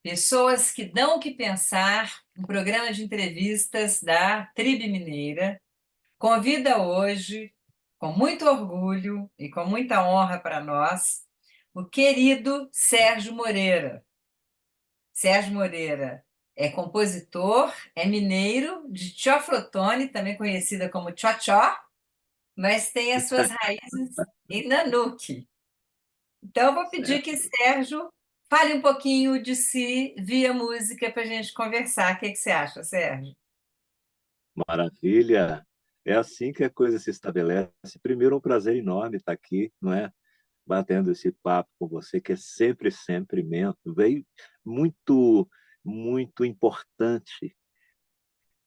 Pessoas que dão o que pensar, um programa de entrevistas da Tribe Mineira, convida hoje, com muito orgulho e com muita honra para nós, o querido Sérgio Moreira. Sérgio Moreira é compositor, é mineiro de Teoflotone, também conhecida como Tchotchó, mas tem as suas raízes em Nanuque. Então, eu vou pedir que Certo. Sérgio fale um pouquinho de si via música para a gente conversar. O que você acha, Sérgio? Maravilha. É assim que a coisa se estabelece. Primeiro, um prazer enorme estar aqui, não é? Batendo esse papo com você, que é sempre, sempre imenso. Veio muito, muito importante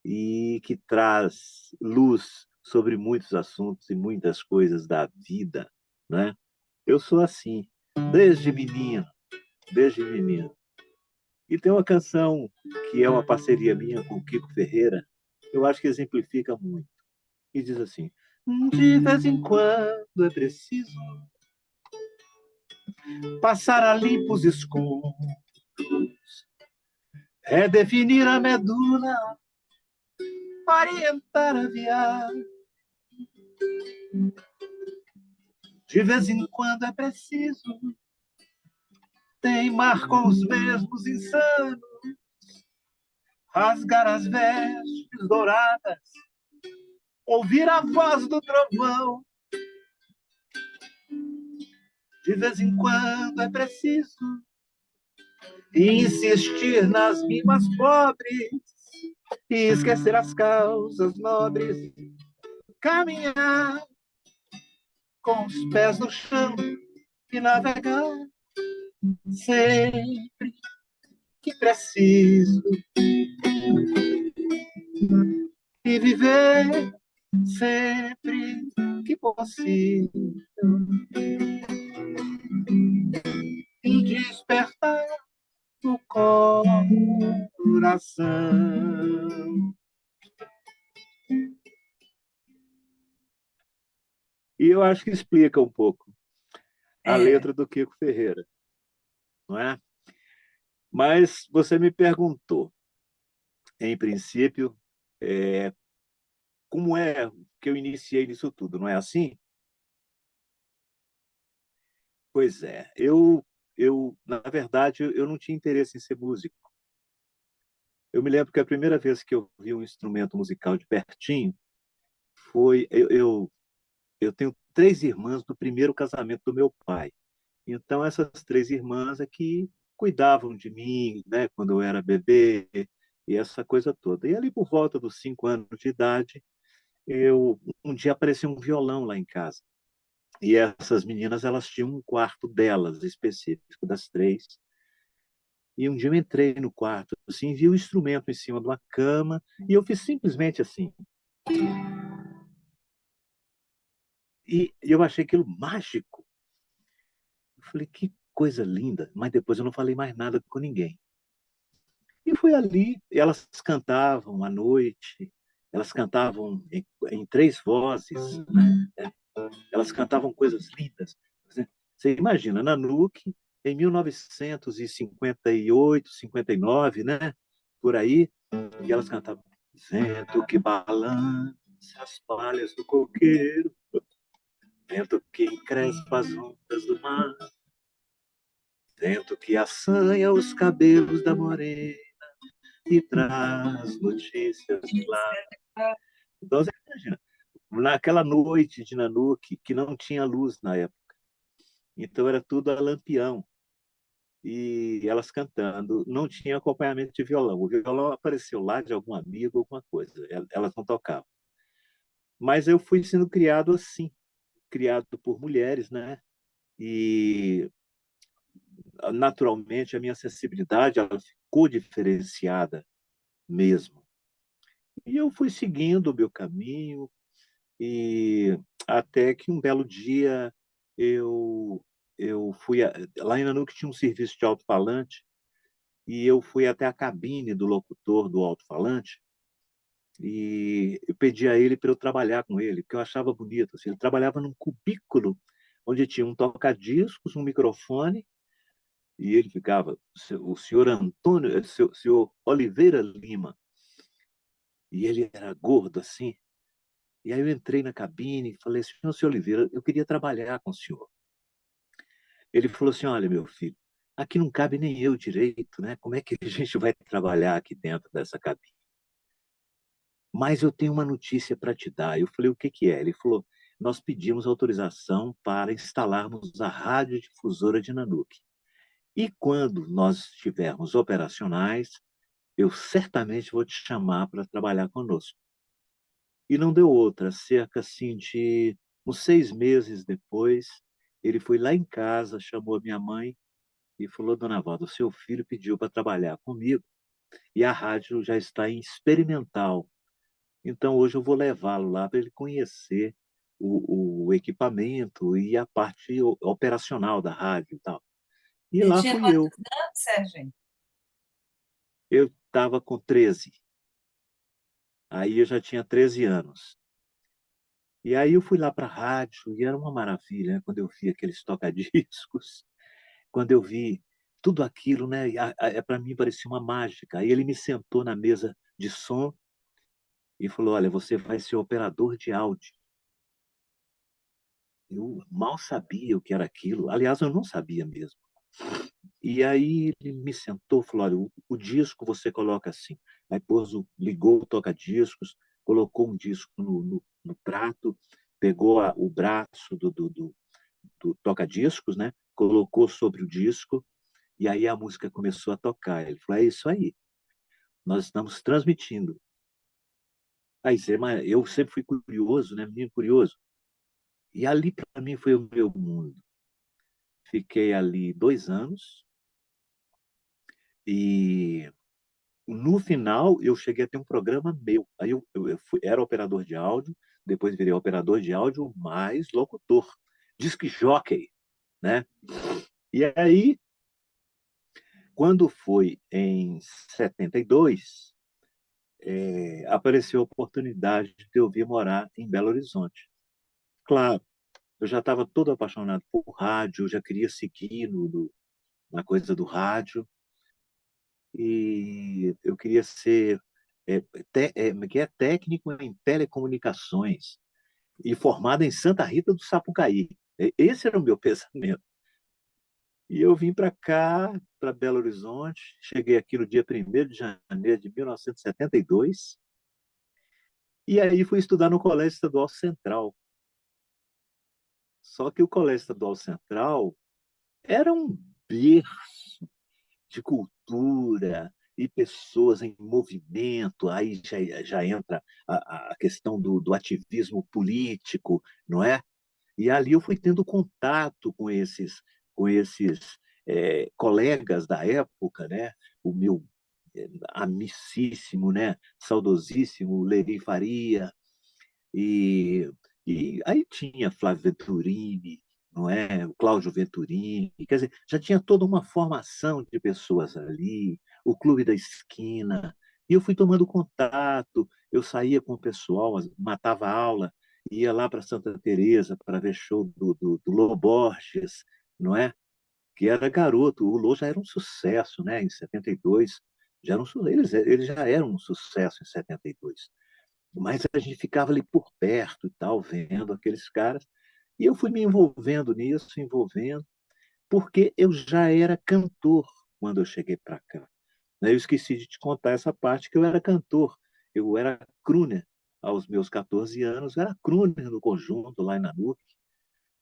e que traz luz sobre muitos assuntos e muitas coisas da vida, né? Eu sou assim, desde menino, desde menino. E tem uma canção que é uma parceria minha com o Kiko Ferreira, eu acho que exemplifica muito. E diz assim: de vez em quando é preciso passar a limpos escuros, redefinir a medula, orientar a viagem. De vez em quando é preciso teimar com os mesmos insanos, rasgar as vestes douradas, ouvir a voz do trovão. De vez em quando é preciso insistir nas rimas pobres e esquecer as causas nobres, caminhar com os pés no chão e navegar sempre que preciso e viver sempre que possível e despertar o coração. E eu acho que explica um pouco a É, letra do Kiko Ferreira, não é? Mas você me perguntou, em princípio, como é que eu iniciei nisso tudo, não é assim? Pois é, na verdade, eu não tinha interesse em ser músico. Eu me lembro que a primeira vez que eu vi um instrumento musical de pertinho foi eu tenho três irmãs do primeiro casamento do meu pai. Então essas três irmãs aqui cuidavam de mim, né, quando eu era bebê e essa coisa toda. E ali por volta dos 5 anos de idade, um dia apareceu um violão lá em casa. E essas meninas elas tinham um quarto delas específico das três. E um dia eu entrei no quarto, assim, vi o instrumento em cima de uma cama e eu fiz simplesmente assim. E eu achei aquilo mágico. Eu falei, que coisa linda. Mas depois eu não falei mais nada com ninguém. E foi ali, e elas cantavam à noite, elas cantavam em três vozes, né? Elas cantavam coisas lindas. Você imagina, Nanuque, em 1958, 59, né? Por aí, e elas cantavam vento que balança as palhas do coqueiro, vento que encrespa as ondas do mar, vento que assanha os cabelos da morena e traz notícias de lá. Então, você imagina, naquela noite de Nanuque, que não tinha luz na época, então era tudo a lampião, e elas cantando, não tinha acompanhamento de violão. O violão apareceu lá de algum amigo, alguma coisa, elas não tocavam. Mas eu fui sendo criado assim, criado por mulheres, né? E naturalmente a minha sensibilidade ela ficou diferenciada mesmo. E eu fui seguindo o meu caminho e até que um belo dia eu eu fui lá em Nanuque tinha um serviço de alto-falante e eu fui até a cabine do locutor do alto-falante e eu pedi a ele para eu trabalhar com ele, porque eu achava bonito. Assim, ele trabalhava num cubículo onde tinha um toca-discos, um microfone E ele ficava, o senhor Antônio, senhor Oliveira Lima, e ele era gordo assim. E aí eu entrei na cabine e falei assim, senhor Oliveira, eu queria trabalhar com o senhor. Ele falou assim, olha, meu filho, aqui não cabe nem eu direito, né? Como é que a gente vai trabalhar aqui dentro dessa cabine? Mas eu tenho uma notícia para te dar. Eu falei, o que que é? Ele falou, nós pedimos autorização para instalarmos a radiodifusora de Nanuque. E quando nós estivermos operacionais, eu certamente vou te chamar para trabalhar conosco. E não deu outra. Cerca assim de uns 6 meses depois, ele foi lá em casa, chamou a minha mãe e falou, dona Valda, o seu filho pediu para trabalhar comigo e a rádio já está em experimental. Então hoje eu vou levá-lo lá para ele conhecer o equipamento e a parte operacional da rádio e tal. E Você lá tinha fui quantos eu. anos, Sérgio? Eu estava com 13. Aí eu já tinha 13 anos. E aí eu fui lá para a rádio e era uma maravilha, né? Quando eu vi aqueles toca-discos, quando eu vi tudo aquilo, né? Para mim parecia uma mágica. Aí ele me sentou na mesa de som e falou: Olha, você vai ser operador de áudio. Eu mal sabia o que era aquilo. Aliás, eu não sabia mesmo. E aí ele me sentou e falou: Olha, o disco você coloca assim. Aí ligou o toca-discos, colocou um disco no prato, pegou o braço do toca-discos, né? Colocou sobre o disco, e aí a música começou a tocar. Ele falou: É isso aí, nós estamos transmitindo. Aí eu sempre fui curioso, né? Menino curioso. E ali, para mim, foi o meu mundo. Fiquei ali 2 anos e no final eu cheguei a ter um programa meu. Aí era operador de áudio, depois virei operador de áudio mais locutor, disc jockey, né? E aí, quando foi em 72, apareceu a oportunidade de eu vir morar em Belo Horizonte. Claro, eu já estava todo apaixonado por rádio, já queria seguir na coisa do rádio, e eu queria ser que é técnico em telecomunicações e formado em Santa Rita do Sapucaí. Esse era o meu pensamento. E eu vim para cá, para Belo Horizonte, cheguei aqui no dia 1º de janeiro de 1972, e aí fui estudar no Colégio Estadual Central. Só que o Colégio Estadual Central era um berço de cultura e pessoas em movimento, aí já entra a questão do ativismo político, não é? E ali eu fui tendo contato com esses colegas da época, né? O meu amicíssimo, né? Saudosíssimo Leri Faria, e, e aí tinha Flávio Venturini, não é? O Cláudio Venturini, quer dizer, já tinha toda uma formação de pessoas ali, o Clube da Esquina, e eu fui tomando contato, eu saía com o pessoal, matava a aula, ia lá para Santa Teresa para ver show do Lô Borges, não é? Que era garoto, o Lô já era um sucesso, né? Em 72, eles já eram um sucesso em 72, mas a gente ficava ali por perto e tal, vendo aqueles caras. E eu fui me envolvendo nisso, envolvendo, porque eu já era cantor quando eu cheguei para cá. Eu esqueci de te contar essa parte que eu era cantor. Eu era crooner aos meus 14 anos, eu era crooner no conjunto lá em Nanuque.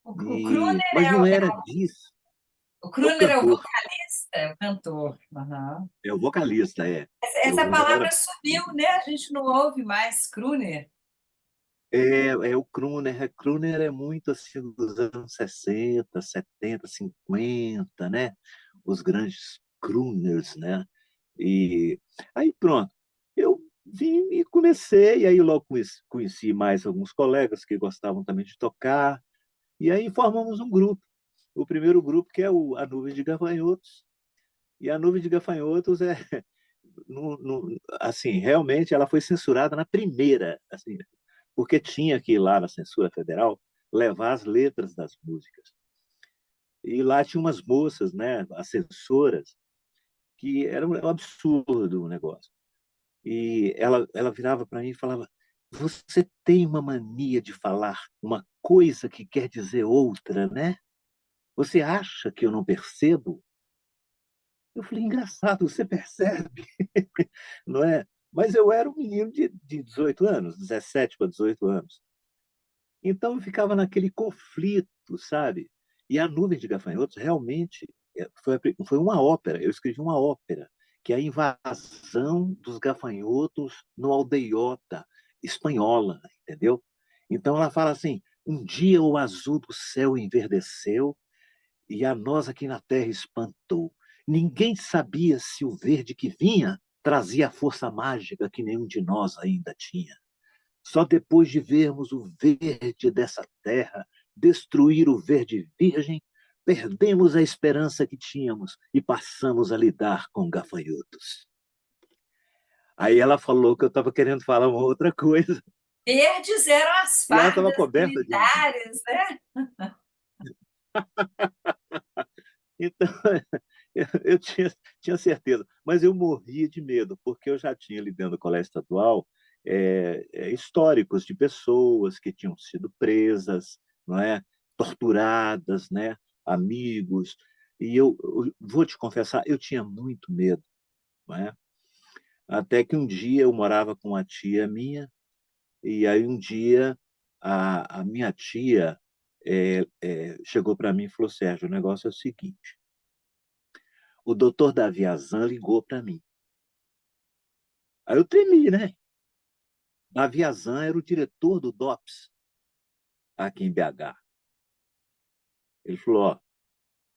O Kruner Mas não era disso. o É o Kruner é o cantor, vocalista, é o cantor. Aham. é o vocalista, é. Essa Eu palavra era sumiu, né? A gente não ouve mais Kruner. o crooner. Crooner é muito assim dos anos 60, 70, 50, né? Os grandes crooners, né? E aí pronto. Eu vim e comecei, e aí logo conheci mais alguns colegas que gostavam também de tocar, e aí formamos um grupo. O primeiro grupo que é a Nuvem de Gafanhotos. E a Nuvem de Gafanhotos assim, realmente ela foi censurada na primeira, assim, porque tinha que ir lá na censura federal levar as letras das músicas. E lá tinha umas moças, né, assessoras, que era um absurdo o negócio. E ela virava para mim e falava: Você tem uma mania de falar uma coisa que quer dizer outra, né? Você acha que eu não percebo? Eu falei: Engraçado, você percebe, não é? Mas eu era um menino de 18 anos, 17 para 18 anos. Então eu ficava naquele conflito, sabe? E a Nuvem de Gafanhotos realmente foi uma ópera. Eu escrevi uma ópera, que é a invasão dos gafanhotos no Aldeota espanhola, entendeu? Então ela fala assim: um dia o azul do céu enverdeceu e a nós aqui na terra espantou. Ninguém sabia se o verde que vinha trazia a força mágica que nenhum de nós ainda tinha. Só depois de vermos o verde dessa terra destruir o verde virgem, perdemos a esperança que tínhamos e passamos a lidar com gafanhotos. Aí ela falou que eu estava querendo falar uma outra coisa. Verdes eram as E ela estava fardas coberta de razão. militares, né? Então, eu tinha certeza, mas eu morria de medo, porque eu já tinha ali dentro do colégio estadual históricos de pessoas que tinham sido presas, não é? Torturadas, né? Amigos. E eu vou te confessar, eu tinha muito medo, não é? Até que um dia eu morava com uma tia minha, e aí um dia a minha tia chegou para mim e falou: Sérgio, o negócio é o seguinte. O doutor Davi Azan ligou para mim. Aí eu tremi, né? Davi Azan era o diretor do DOPS aqui em BH. Ele falou: Ó,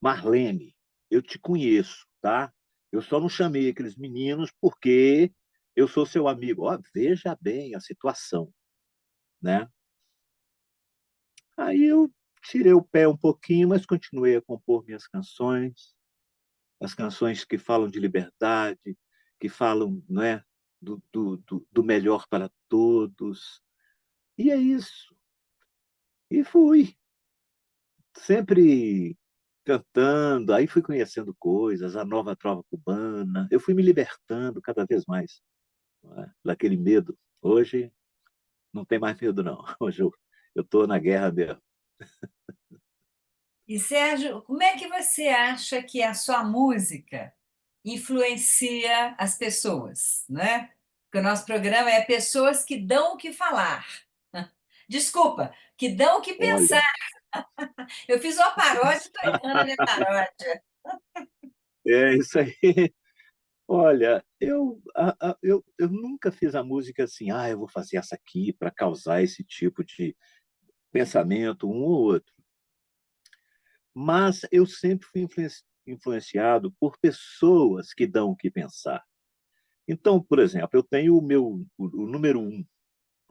Marlene, eu te conheço, tá? Eu só não chamei aqueles meninos porque eu sou seu amigo. Ó, veja bem a situação, né? Aí eu tirei o pé um pouquinho, mas continuei a compor minhas canções, as canções que falam de liberdade, que falam, não é, do melhor para todos. E é isso. E fui, sempre cantando, aí fui conhecendo coisas, a nova trova cubana, eu fui me libertando cada vez mais, não é? Daquele medo. Hoje não tem mais medo, não. Hoje eu estou na guerra mesmo. E, Sérgio, como é que você acha que a sua música influencia as pessoas, né? Porque o nosso programa é Pessoas que dão o que falar. Desculpa, que dão o que pensar. Olha, Eu fiz uma paródia, estou errando a minha paródia. é isso aí. Olha, eu nunca fiz a música assim, eu vou fazer essa aqui para causar esse tipo de pensamento, um ou outro. Mas eu sempre fui influenciado por pessoas que dão o que pensar. Então, por exemplo, eu tenho o número um,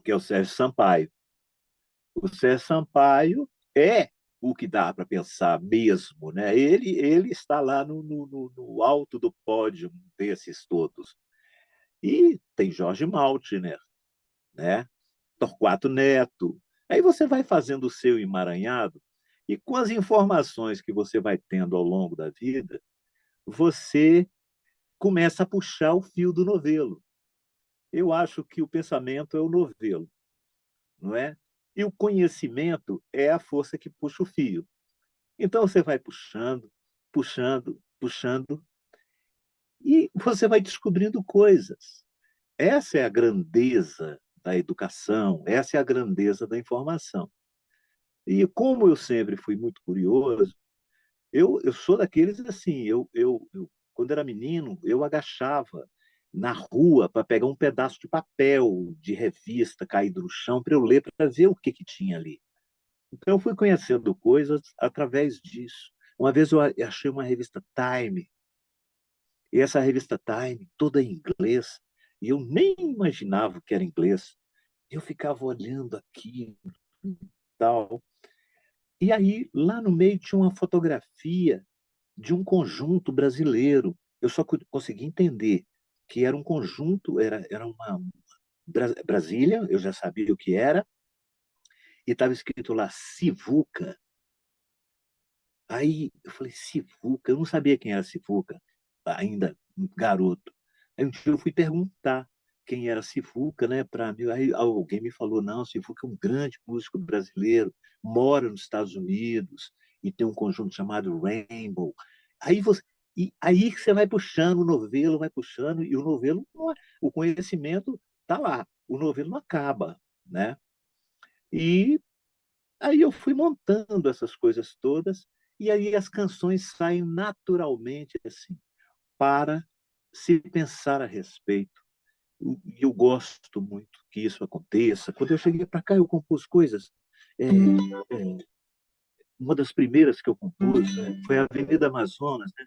que é o Sérgio Sampaio. O Sérgio Sampaio é o que dá para pensar mesmo, né? Ele está lá no alto do pódio desses todos. E tem Jorge Maltner, né? Torquato Neto. Aí você vai fazendo o seu emaranhado e com as informações que você vai tendo ao longo da vida, você começa a puxar o fio do novelo. Eu acho que o pensamento é o novelo, não é? E o conhecimento é a força que puxa o fio. Então você vai puxando, puxando, puxando, e você vai descobrindo coisas. Essa é a grandeza da educação, essa é a grandeza da informação. E como eu sempre fui muito curioso, eu sou daqueles assim, quando era menino, eu agachava na rua para pegar um pedaço de papel de revista caído no chão para eu ler, para ver o que tinha ali. Então, eu fui conhecendo coisas através disso. Uma vez eu achei uma revista Time, e essa revista Time, toda em inglês, e eu nem imaginava que era inglês. Eu ficava olhando aqui e tal. E aí, lá no meio, tinha uma fotografia de um conjunto brasileiro. Eu só consegui entender que era um conjunto, era uma Brasília, eu já sabia o que era, e estava escrito lá Sivuca. Aí eu falei, Sifuca, eu não sabia quem era Sifuca, ainda garoto. Aí um dia eu fui perguntar quem era Sifuca, né, para mim. Aí alguém me falou, não, Sifuca é um grande músico brasileiro, mora nos Estados Unidos e tem um conjunto chamado Rainbow. Aí você, e aí você vai puxando o novelo, vai puxando, e o novelo, o conhecimento está lá, o novelo não acaba, né? E aí eu fui montando essas coisas todas, e aí as canções saem naturalmente assim, para se pensar a respeito. E eu gosto muito que isso aconteça. Quando eu cheguei para cá, eu compus coisas. É, é, uma das primeiras que eu compus, né, foi a Avenida Amazonas. Né?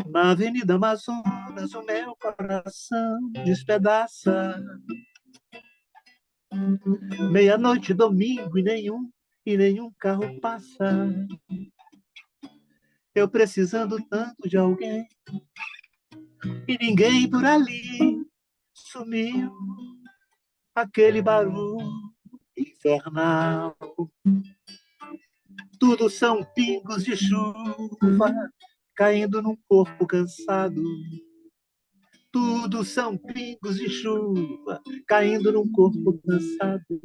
Na Avenida Amazonas, o meu coração despedaça. Meia-noite, domingo, e nenhum carro passa. Eu precisando tanto de alguém, e ninguém por ali. Sumiu aquele barulho infernal. Tudo são pingos de chuva caindo num corpo cansado. Tudo são pingos de chuva caindo num corpo cansado.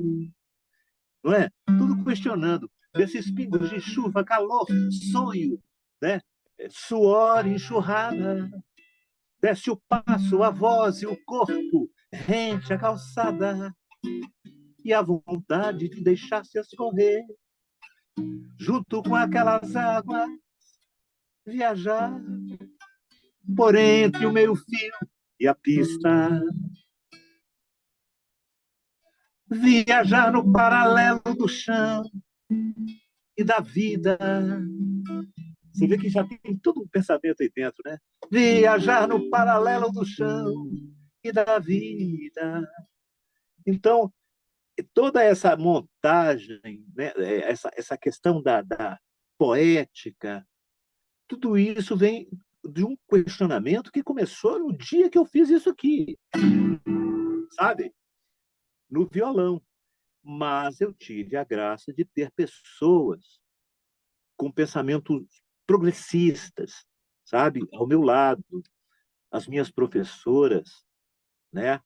Não é? Tudo questionando. Esses pingos de chuva, calor, sonho, né? Suor, enxurrada. Desce o passo, a voz e o corpo, rente a calçada. E a vontade de deixar-se escorrer, junto com aquelas águas, viajar por entre o meio-fio e a pista. Viajar no paralelo do chão e da vida. Você vê que já tem todo um pensamento aí dentro, né? Viajar no paralelo do chão e da vida. Então, toda essa montagem, né? essa questão da poética, tudo isso vem de um questionamento que começou no dia que eu fiz isso aqui, sabe? No violão. Mas eu tive a graça de ter pessoas com pensamentos progressistas, sabe, ao meu lado, as minhas professoras, né?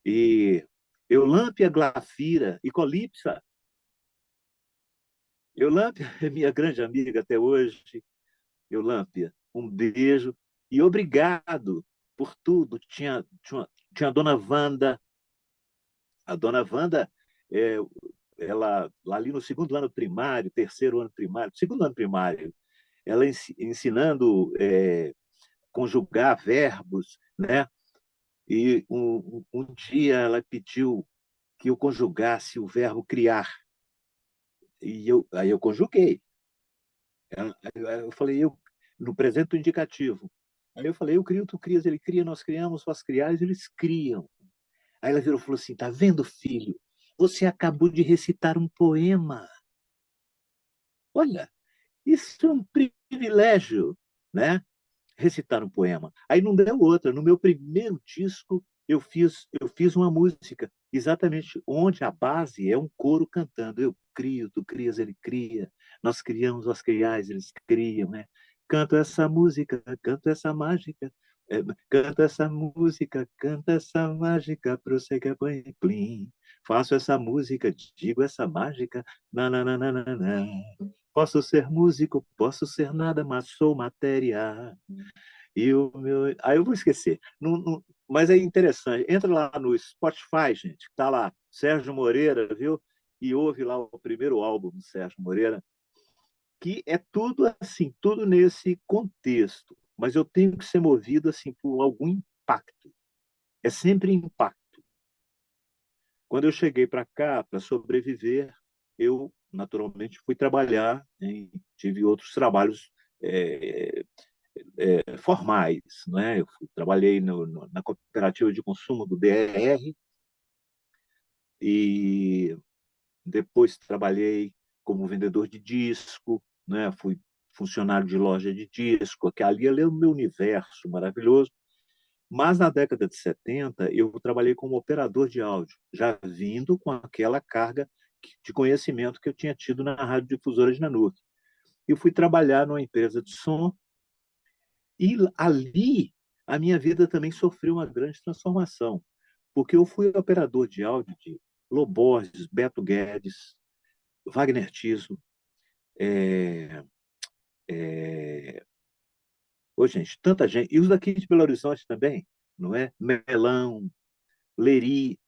E Eulâmpia Glafira e Colipsa. Eulâmpia é minha grande amiga até hoje. Eulâmpia, um beijo e obrigado por tudo. Tinha a dona Wanda. A dona Wanda, é, ela, lá ali no segundo ano primário, terceiro ano primário, segundo ano primário, ela ensinando conjugar verbos, né? E um dia ela pediu que eu conjugasse o verbo criar. Aí eu conjuguei. Eu falei, no presente indicativo. Aí eu falei, eu crio, tu crias, ele cria, nós criamos, vós criais, eles criam. Aí ela virou e falou assim, tá vendo, filho? Você acabou de recitar um poema. Olha, isso é um privilégio, né? Recitar um poema. Aí não deu outra. No meu primeiro disco, eu fiz uma música, exatamente onde a base é um coro cantando. Eu crio, tu crias, ele cria. Nós criamos, nós criais, eles criam, né? Canto essa música, canto essa mágica. Canto essa música, canta essa mágica, prossegue plim, plim. Faço essa música, digo essa mágica, nananana. Posso ser músico, posso ser nada, mas sou matéria. E o meu. Aí eu vou esquecer. Mas é interessante. Entra lá no Spotify, gente, que tá lá, Sérgio Moreira, viu? E ouve lá o primeiro álbum do Sérgio Moreira, que é tudo assim, tudo nesse contexto. Mas eu tenho que ser movido assim por algum impacto. É sempre impacto. Quando eu cheguei para cá, para sobreviver, eu naturalmente fui trabalhar, tive outros trabalhos é, formais, né? Trabalhei na cooperativa de consumo do DRR e depois trabalhei como vendedor de disco, né? Fui funcionário de loja de disco, que ali é o meu universo maravilhoso. Mas na década de 70, eu trabalhei como operador de áudio, já vindo com aquela carga de conhecimento que eu tinha tido na Rádio Difusora de Nanuque. Eu fui trabalhar numa empresa de som e ali a minha vida também sofreu uma grande transformação, porque eu fui operador de áudio de Lô Borges, Beto Guedes, Wagner Tiso, é, é, ô, gente, tanta gente. E os daqui de Belo Horizonte também, não é? Melão, Leri.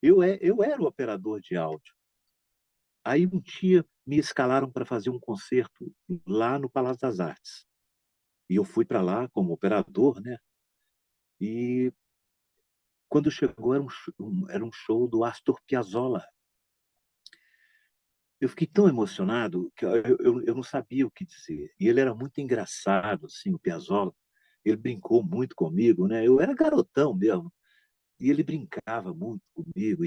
Eu era o operador de áudio. Aí um dia me escalaram para fazer um concerto lá no Palácio das Artes. E eu fui para lá como operador, né? E quando chegou era um show do Astor Piazzolla. Eu fiquei tão emocionado que eu não sabia o que dizer. E ele era muito engraçado, assim, o Piazzolla. Ele brincou muito comigo, né? Eu era garotão mesmo. E ele brincava muito comigo.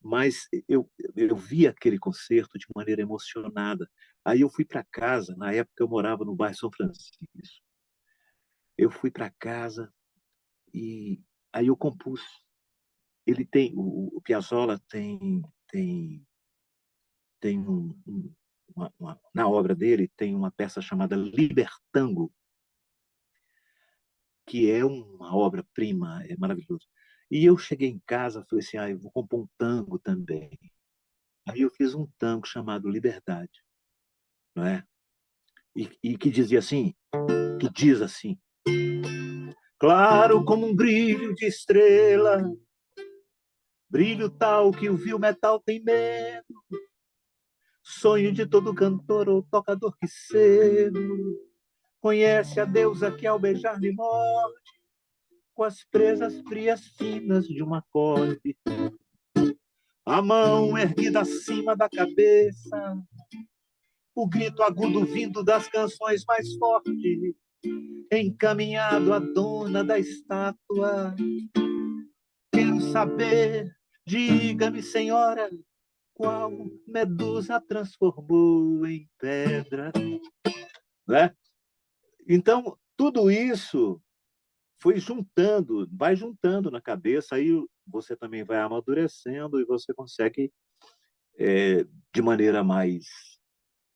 Mas eu vi aquele concerto de maneira emocionada. Aí eu fui para casa, na época eu morava no bairro São Francisco. Eu fui para casa e aí eu compus. Ele tem, o Piazzolla tem na obra dele tem uma peça chamada Libertango, que é uma obra-prima, é maravilhoso. E eu cheguei em casa, falei assim, eu vou compor um tango também. Aí eu fiz um tango chamado Liberdade, não é? E que dizia assim, que diz assim: claro como um brilho de estrela, brilho tal que o vil metal tem medo, sonho de todo cantor ou tocador que cedo conhece a deusa que ao beijar lhe morre com as presas frias finas de um acorde, a mão erguida acima da cabeça, o grito agudo vindo das canções mais fortes, encaminhado à dona da estátua. Quero saber, diga-me, senhora, qual medusa transformou em pedra, né? Então, tudo isso foi juntando, vai juntando na cabeça, aí você também vai amadurecendo e você consegue, de maneira mais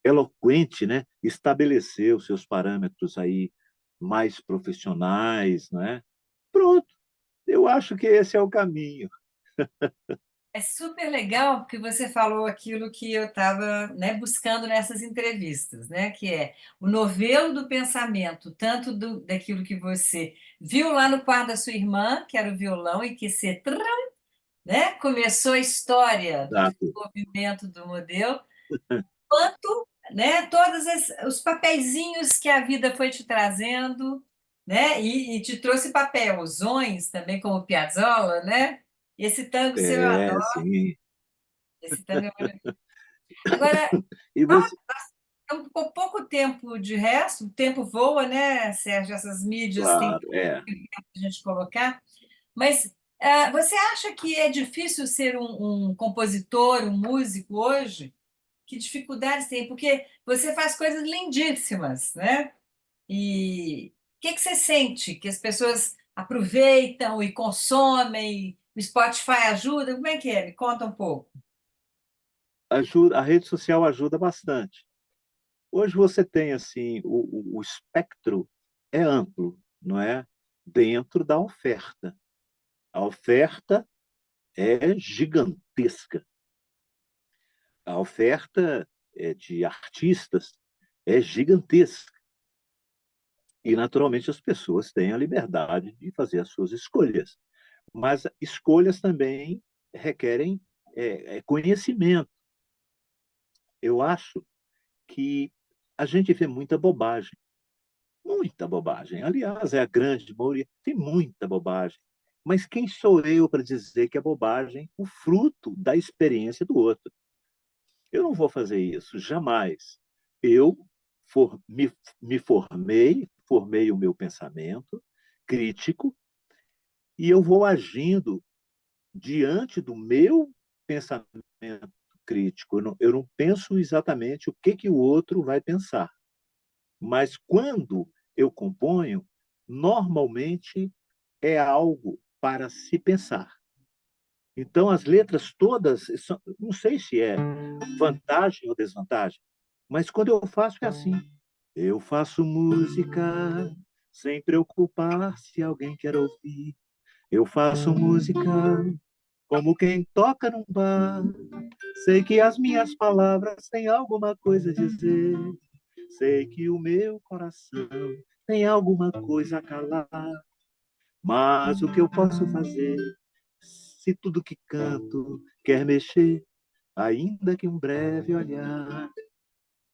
eloquente, né, estabelecer os seus parâmetros aí mais profissionais, né? Pronto, eu acho que esse é o caminho. É super legal porque você falou aquilo que eu estava, né, buscando nessas entrevistas, né, que é o novelo do pensamento, tanto daquilo que você viu lá no quarto da sua irmã, que era o violão, e que você, né, começou a história do Exato. desenvolvimento do modelo, quanto, né, todos os papeizinhos que a vida foi te trazendo, né, e te trouxe papelzões também, como o Piazzolla, né? Esse tango seu eu É, adoro, sim. esse tango é maravilhoso. Agora, E você, então, com pouco tempo de resto, o tempo voa, né, Sérgio? Essas mídias têm claro, pouco tempo para a gente colocar. Mas você acha que é difícil ser um compositor, um músico hoje? Que dificuldades tem? Porque você faz coisas lindíssimas, né? E o que você sente? Que as pessoas aproveitam e consomem? O Spotify ajuda? Como é que é? Me conta um pouco. a rede social ajuda bastante. Hoje você tem assim, o espectro é amplo, não é? Dentro da oferta. A oferta é gigantesca. A oferta de artistas é gigantesca. E, naturalmente, as pessoas têm a liberdade de fazer as suas escolhas. Mas escolhas também requerem conhecimento. Eu acho que a gente vê muita bobagem. Muita bobagem. Aliás, é a grande maioria. Tem muita bobagem. Mas quem sou eu para dizer que é bobagem o fruto da experiência do outro? Eu não vou fazer isso, jamais. Eu me formei o meu pensamento crítico e eu vou agindo diante do meu pensamento crítico. Eu não penso exatamente o que o outro vai pensar. Mas quando eu componho, normalmente é algo para se pensar. Então, as letras todas, não sei se é vantagem ou desvantagem, Mas quando eu faço é assim. Eu faço música sem preocupar se alguém quer ouvir. Eu faço música como quem toca num bar. Sei que as minhas palavras têm alguma coisa a dizer. Sei que o meu coração tem alguma coisa a calar. Mas o que eu posso fazer se tudo que canto quer mexer, ainda que um breve olhar?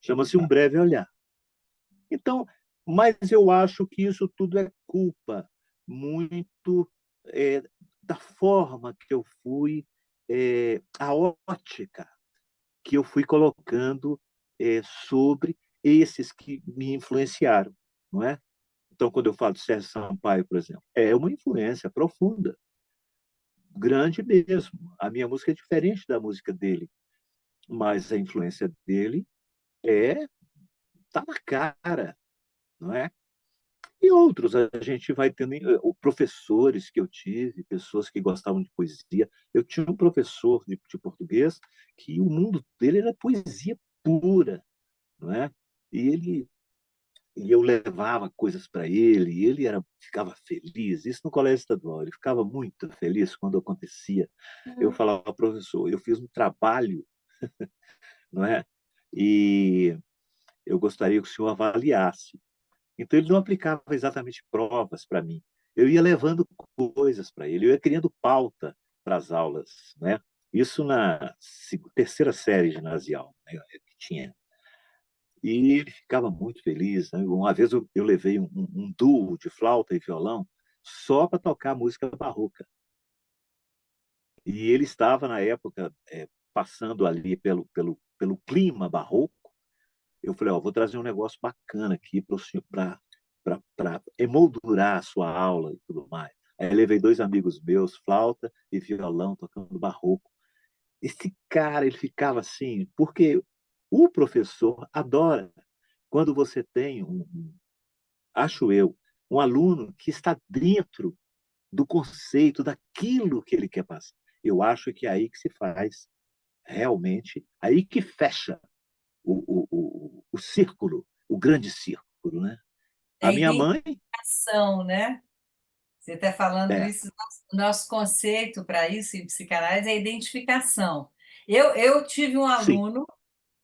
Chama-se um breve olhar. Então, mas eu acho que isso tudo é culpa muito é, da forma que eu fui, a ótica que eu fui colocando sobre esses que me influenciaram, não é? Então, quando eu falo de Sérgio Sampaio, por exemplo, é uma influência profunda, grande mesmo. A minha música é diferente da música dele, mas a influência dele é tá na cara, não é? E outros, a gente vai tendo professores que eu tive, pessoas que gostavam de poesia. Eu tinha um professor de português que o mundo dele era poesia pura, não é? E ele e eu levava coisas para ele, e ele ficava feliz. Isso no colégio estadual, ele ficava muito feliz quando acontecia. Eu falava, professor, eu fiz um trabalho, não é? E eu gostaria que o senhor avaliasse. Então, ele não aplicava exatamente provas para mim. Eu ia levando coisas para ele, eu ia criando pauta para as aulas, né? Isso na terceira série ginasial, né, que tinha. E ele ficava muito feliz, né? Uma vez eu levei um duo de flauta e violão só para tocar música barroca. E ele estava, na época, passando ali pelo clima barroco. Eu falei, ó, vou trazer um negócio bacana aqui para o senhor, para emoldurar a sua aula e tudo mais. Aí eu levei dois amigos meus, flauta e violão, tocando barroco. Esse cara, ele ficava assim, porque o professor adora quando você tem, acho eu, um aluno que está dentro do conceito, daquilo que ele quer passar. Eu acho que é aí que se faz realmente, aí que fecha o círculo, o grande círculo, né? É A minha mãe, identificação, né? Você está falando é, isso, o nosso conceito para isso em psicanálise é identificação. Eu tive um sim, aluno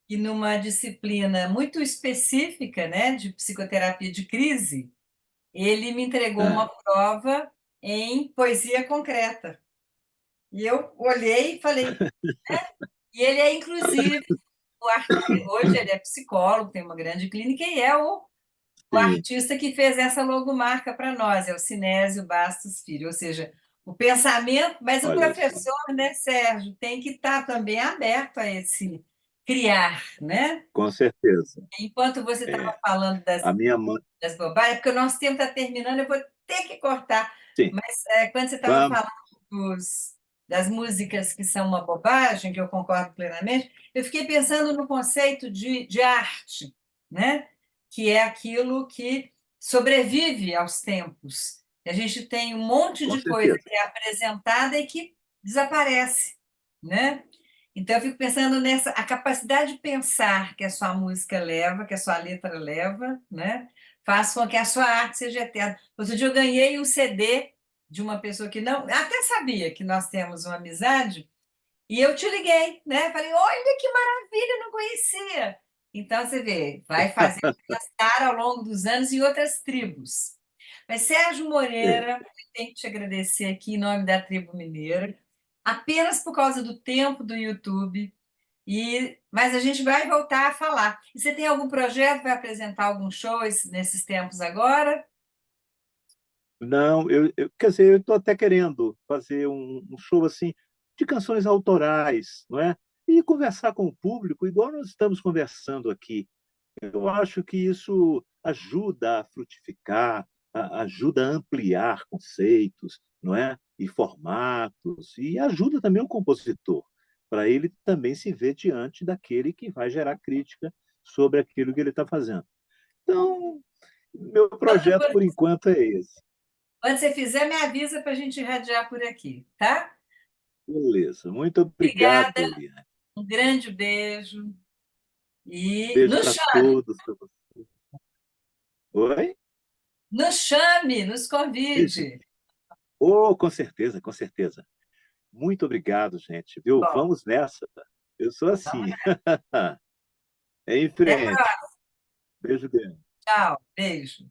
que, numa disciplina muito específica, né, de psicoterapia de crise, ele me entregou uma ah, prova em poesia concreta. E eu olhei e falei, e ele é, inclusive, hoje ele é psicólogo, tem uma grande clínica e é o sim, artista que fez essa logomarca para nós, é o Sinésio Bastos Filho, ou seja, o pensamento, mas o olha só, professor, né, Sérgio, tem que estar também aberto a esse criar, né? com certeza. Enquanto você estava É. falando A minha mãe, das bobagens, porque o nosso tempo está terminando, eu vou ter que cortar, sim, mas quando você estava vamos, falando das músicas que são uma bobagem, que eu concordo plenamente, eu fiquei pensando no conceito de arte, né? Que é aquilo que sobrevive aos tempos. A gente tem um monte com de coisa certeza. que é apresentada e que desaparece, né? Então, eu fico pensando nessa a capacidade de pensar que a sua música leva, que a sua letra leva, né? Faz com que a sua arte seja eterna. Outro dia eu ganhei um CD de uma pessoa que não, até sabia que nós temos uma amizade, e eu te liguei, né? Falei, olha que maravilha, eu não conhecia. Então, você vê, vai fazer estar ao longo dos anos em outras tribos. Mas, Sérgio É. Moreira, eu tenho que te agradecer aqui em nome da tribo mineira, apenas por causa do tempo do YouTube. Mas a gente vai voltar a falar. E você tem algum projeto, vai apresentar algum show nesses tempos agora? Não, quer dizer, eu estou até querendo fazer um show assim de canções autorais, não é? E conversar com o público, igual nós estamos conversando aqui. Eu acho que isso ajuda a frutificar, ajuda a ampliar conceitos, não é? E formatos, e ajuda também o compositor, para ele também se ver diante daquele que vai gerar crítica sobre aquilo que ele está fazendo. Então, meu Quando projeto, por enquanto, é esse. quando você fizer, me avisa para a gente irradiar por aqui, tá? Beleza. Muito obrigado, Obrigada, Eliane. um grande beijo. E Beijo para todos. Oi? nos chame, nos Beijo. convide. Oh, com certeza, com certeza. Muito obrigado, gente, viu? Bom, Vamos nessa. Eu sou vamos assim. É em até a frente. próxima. Beijo grande. Tchau, beijo.